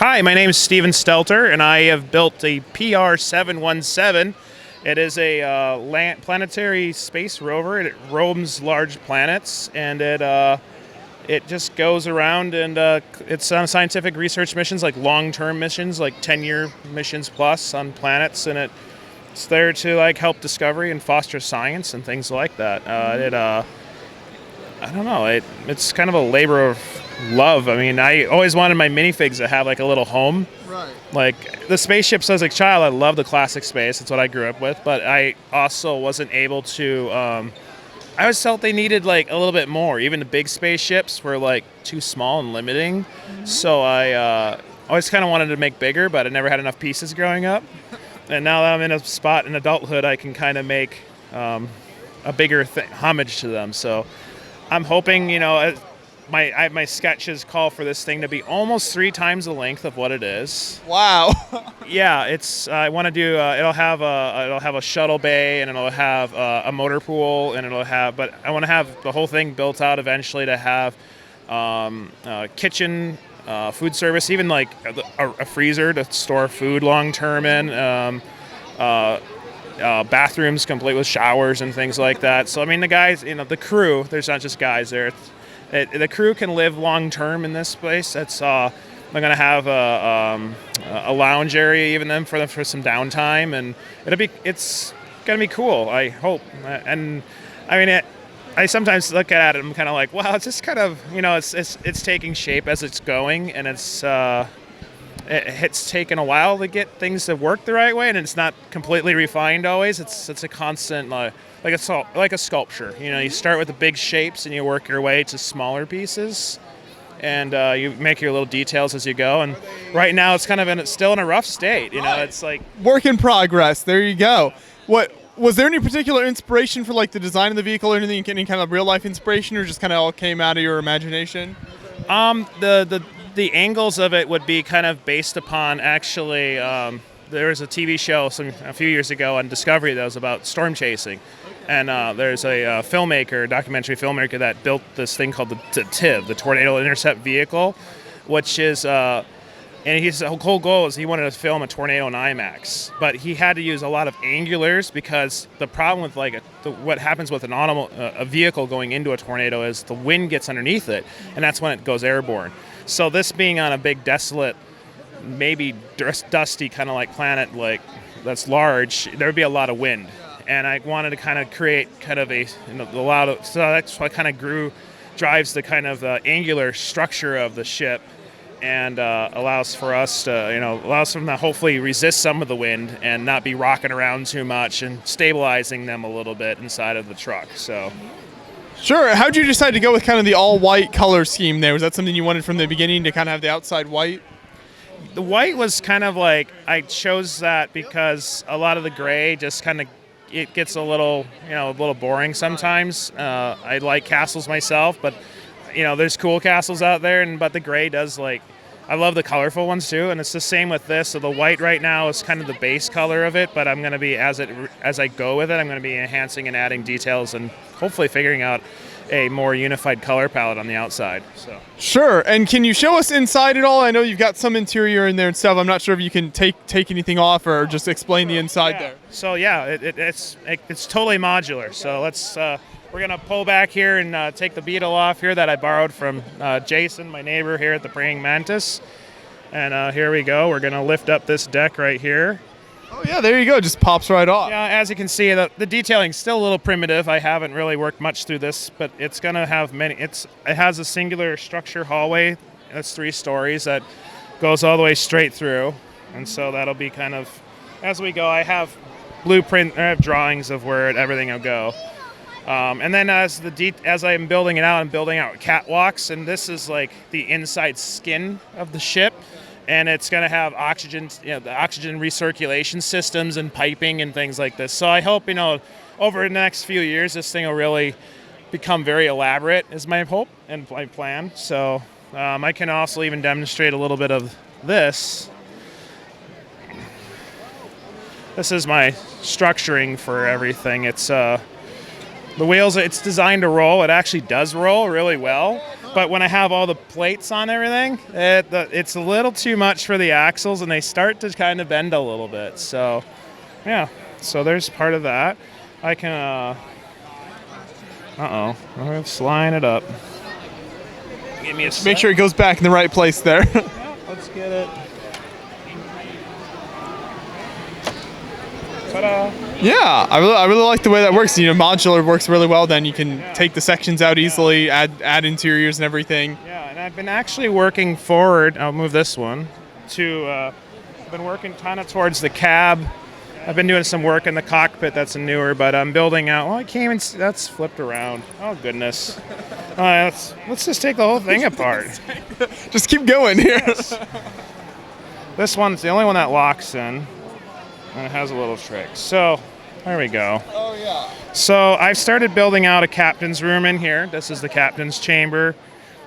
Hi, my name is Steven Stelter, and I have built a PR-717. It is a planetary space rover. It roams large planets, and it just goes around, and it's on scientific research missions, like long-term missions, like 10-year missions plus on planets, and it's there to like help discovery and foster science and things like that. I don't know. It's kind of a labor of love. I mean, I always wanted my minifigs to have like a little home. Right. Like the spaceships as a child, I love the classic space. That's what I grew up with. But I also wasn't able to. I always felt they needed like a little bit more. Even the big spaceships were like too small and limiting. So I always kind of wanted to make bigger, but I never had enough pieces growing up. And now that I'm in a spot in adulthood, I can kind of make a bigger homage to them. So I'm hoping, my sketches call for this thing to be almost 3 times the length of what it is. Wow. Yeah, I want to do. It'll have a shuttle bay, and it'll have a motor pool, and but I want to have the whole thing built out eventually to have kitchen, food service, even like a freezer to store food long term in. Bathrooms complete with showers and things like that. So I mean, the guys, the crew. There's not just guys there. The crew can live long term in this place. That's I'm gonna have a lounge area even then for some downtime, and it's gonna be cool. I hope. And I mean, I sometimes look at it and I'm kind of like, wow, it's just kind of it's taking shape as it's going, and it's taken a while to get things to work the right way, and it's not completely refined always. It's a constant like a sculpture. You start with the big shapes and you work your way to smaller pieces, and you make your little details as you go. And right now it's kind of still in a rough state. It's like Work in progress. There you go. What was there any particular inspiration for like the design of the vehicle or anything? Any kind of real life inspiration, or just kind of all came out of your imagination? The angles of it would be kind of based upon actually. There was a TV show a few years ago on Discovery that was about storm chasing, and there's a documentary filmmaker that built this thing called the TIV, the Tornado Intercept vehicle, which is and his whole goal is he wanted to film a tornado in IMAX, but he had to use a lot of angulars because the problem with what happens with a vehicle going into a tornado is the wind gets underneath it, and that's when it goes airborne. So this being on a big desolate, maybe dusty kind of like planet like that's large, there would be a lot of wind, and I wanted to kind of create kind of a lot of, so that's what kind of drives the kind of angular structure of the ship, and allows for us to allows them to hopefully resist some of the wind and not be rocking around too much, and stabilizing them a little bit inside of the truck. So. Sure. How'd you decide to go with kind of the all-white color scheme there? Was that something you wanted from the beginning, to kind of have the outside white? The white was kind of like, I chose that because a lot of the gray just kind of, it gets a little boring sometimes. I like castles myself, but there's cool castles out there, but the gray does I love the colorful ones too, and it's the same with this. So the white right now is kind of the base color of it, but I'm going to be, as I go with it, I'm going to be enhancing and adding details and hopefully figuring out a more unified color palette on the outside. So. Sure. And can you show us inside at all? I know you've got some interior in there and stuff. I'm not sure if you can take anything off or just explain the inside there. So yeah, it's totally modular. So let's. We're going to pull back here and take the beetle off here that I borrowed from Jason, my neighbor here at the Praying Mantis. And here we go. We're going to lift up this deck right here. Oh, yeah, there you go. Just pops right off. Yeah, as you can see, the detailing's still a little primitive. I haven't really worked much through this, but it's going to have it has a singular structure hallway. That's 3 stories that goes all the way straight through. And so that'll be kind of, as we go, I have drawings of where everything will go. And then as I'm building it out, I'm building out catwalks, and this is like the inside skin of the ship, and it's going to have oxygen, the oxygen recirculation systems and piping and things like this. So I hope, over the next few years, this thing will really become very elaborate, is my hope and my plan. So I can also even demonstrate a little bit of this. This is my structuring for everything. It's the wheels, it's designed to roll. It actually does roll really well, But when I have all the plates on everything, it's a little too much for the axles, and they start to kind of bend a little bit. So, yeah. So there's part of that. I can, I'm going to line it up. Give me a sec. Make sure it goes back in the right place there. Yeah, let's get it. Ta-da. Yeah, I really like the way that works. Modular works really well. Then you can take the sections out easily, add interiors and everything. Yeah, and I've been actually working forward. I'll move this one to. I've been working kind of towards the cab. I've been doing some work in the cockpit. That's newer, but I'm building out. Well, I came and that's flipped around. Oh goodness. Let's just take the whole thing apart. Just keep going here. Yes. This one's the only one that locks in. And it has a little trick. So, there we go. Oh, yeah. So, I've started building out a captain's room in here. This is the captain's chamber.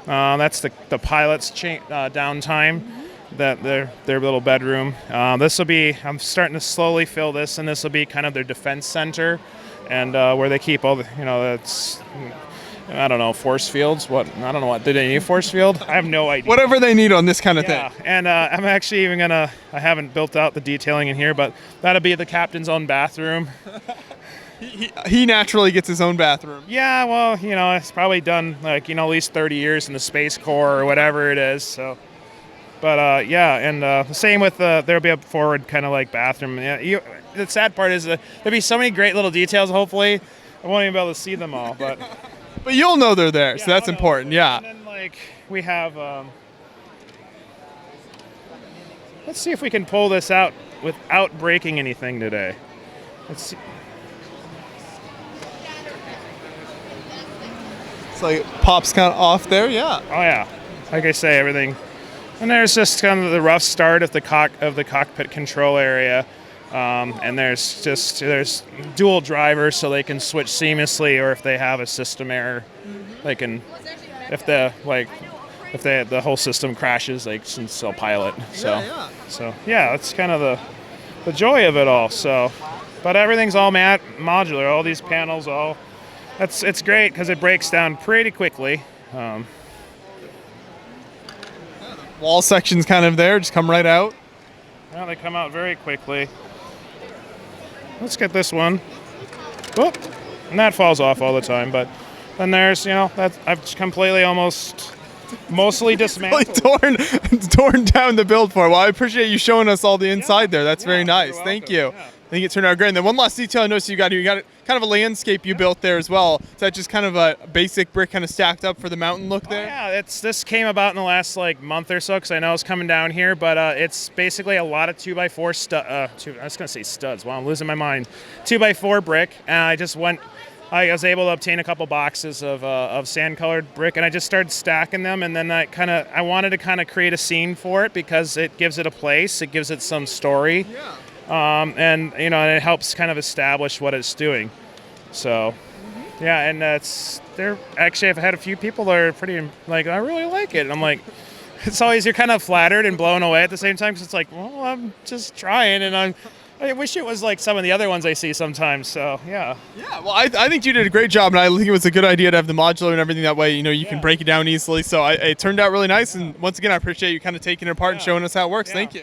That's the pilot's downtime, their little bedroom. This will be, I'm starting to slowly fill this, and this will be kind of their defense center, and where they keep all the, that's, I don't know, force fields. I don't know what. Do they need a force field? I have no idea. Whatever they need on this kind of thing. And I'm actually even I haven't built out the detailing in here, but that'll be the captain's own bathroom. He naturally gets his own bathroom. Yeah, well, it's probably done at least 30 years in the Space Corps or whatever it is. So, but yeah, and the same with there'll be a forward kind of like bathroom. Yeah, the sad part is there'll be so many great little details. Hopefully, I won't even be able to see them all, but. But you'll know they're there, so that's important, yeah. And then, we have, let's see if we can pull this out without breaking anything today. Let's see. It's like pops kind of off there, yeah. Oh, yeah. Like I say, everything. And there's just kind of the rough start of the cockpit control area. And there's dual drivers, so they can switch seamlessly, or if they have a system error, they can, if the whole system crashes, they can still pilot. So that's kind of the joy of it all. So, but everything's all modular. All these panels, it's great because it breaks down pretty quickly. Wall sections kind of there, just come right out. Yeah, they come out very quickly. Let's get this one. Whoop. And that falls off all the time, but then there's, that I've completely mostly dismantled. torn down the build for it. Well, I appreciate you showing us all the inside there. That's very nice. Thank you. Yeah. I think it turned out great. And then one last detail I noticed you got kind of a landscape you built there as well. Is that just kind of a basic brick kind of stacked up for the mountain look there? Yeah, this came about in the last month or so because I know it's coming down here, but it's basically a lot of 2x4 I was gonna say studs. Wow, I'm losing my mind. 2x4 brick, and I was able to obtain a couple boxes of sand-colored brick, and I just started stacking them, and then I wanted to kind of create a scene for it because it gives it a place, it gives it some story. Yeah. And it helps kind of establish what it's doing. So, yeah, and I've had a few people that are pretty I really like it. And I'm like, it's always you're kind of flattered and blown away at the same time because it's like, well, I'm just trying, and I wish it was like some of the other ones I see sometimes. So, yeah. Yeah, well, I think you did a great job, and I think it was a good idea to have the modular and everything that way. You can break it down easily. So it turned out really nice, and once again, I appreciate you kind of taking it apart and showing us how it works. Yeah. Thank you.